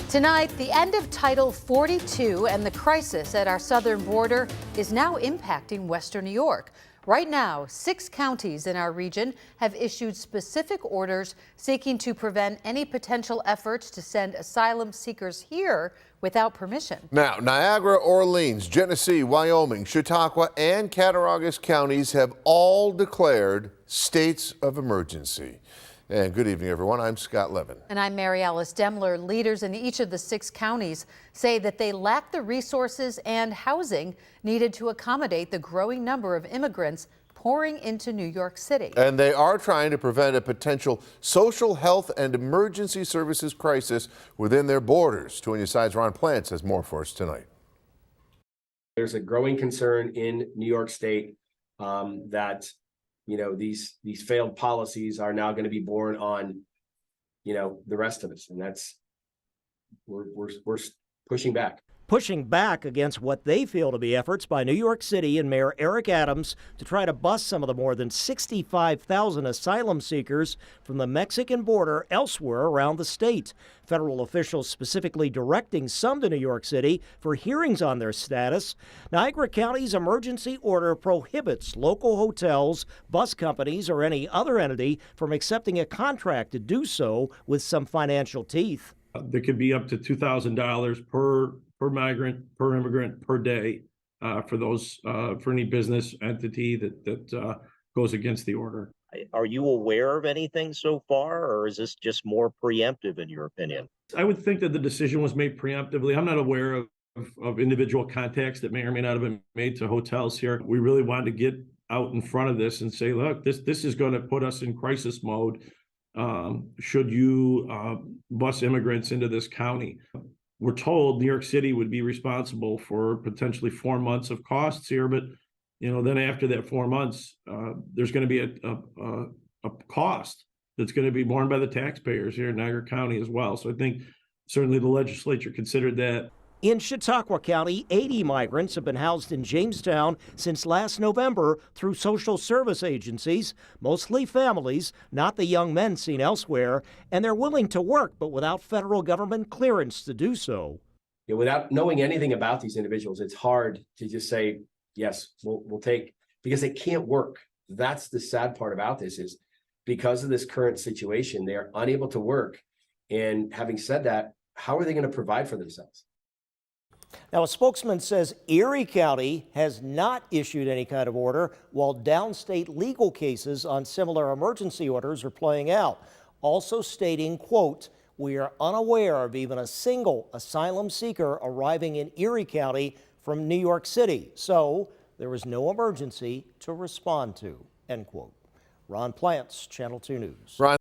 Tonight, the end of Title 42 and the crisis at our southern border is now impacting Western New York. Right now, 6 counties in our region have issued specific orders seeking to prevent any potential efforts to send asylum seekers here without permission. Now, Niagara, Orleans, Genesee, Wyoming, Chautauqua, and Cattaraugus counties have all declared states of emergency. And good evening, everyone. I'm Scott Levin. And I'm Mary Alice Demler. Leaders in each of the 6 counties say that they lack the resources and housing needed to accommodate the growing number of immigrants pouring into New York City. And they are trying to prevent a potential social, health, and emergency services crisis within their borders. 2 Side's Ron Plants has more for us tonight. There's a growing concern in New York State that these failed policies are now going to be borne on the rest of us, and that's we're pushing back against what they feel to be efforts by New York City and Mayor Eric Adams to try to bus some of the more than 65,000 asylum seekers from the Mexican border elsewhere around the state. Federal officials specifically directing some to New York City for hearings on their status. Niagara County's emergency order prohibits local hotels, bus companies, or any other entity from accepting a contract to do so with some financial teeth. There could be up to $2,000 per migrant, per immigrant, per day for any business entity that goes against the order. Are you aware of anything so far, or is this just more preemptive in your opinion? I would think that the decision was made preemptively. I'm not aware of individual contacts that may or may not have been made to hotels here. We really wanted to get out in front of this and say, look, this is going to put us in crisis mode. Should you bus immigrants into this county? We're told New York City would be responsible for potentially 4 months of costs here, but then after that 4 months, there's going to be a cost that's going to be borne by the taxpayers here in Niagara County as well. So I think certainly the legislature considered that. In Chautauqua County, 80 migrants have been housed in Jamestown since last November through social service agencies, mostly families, not the young men seen elsewhere, and they're willing to work, but without federal government clearance to do so. without knowing anything about these individuals. It's hard to just say, yes, we'll take, because they can't work. That's the sad part about this, is because of this current situation, they are unable to work. And having said that, how are they going to provide for themselves? Now, a spokesman says Erie County has not issued any kind of order, while downstate legal cases on similar emergency orders are playing out. Also stating, quote, "We are unaware of even a single asylum seeker arriving in Erie County from New York City, so there is no emergency to respond to," end quote. Ron Plants, Channel 2 News. Ron.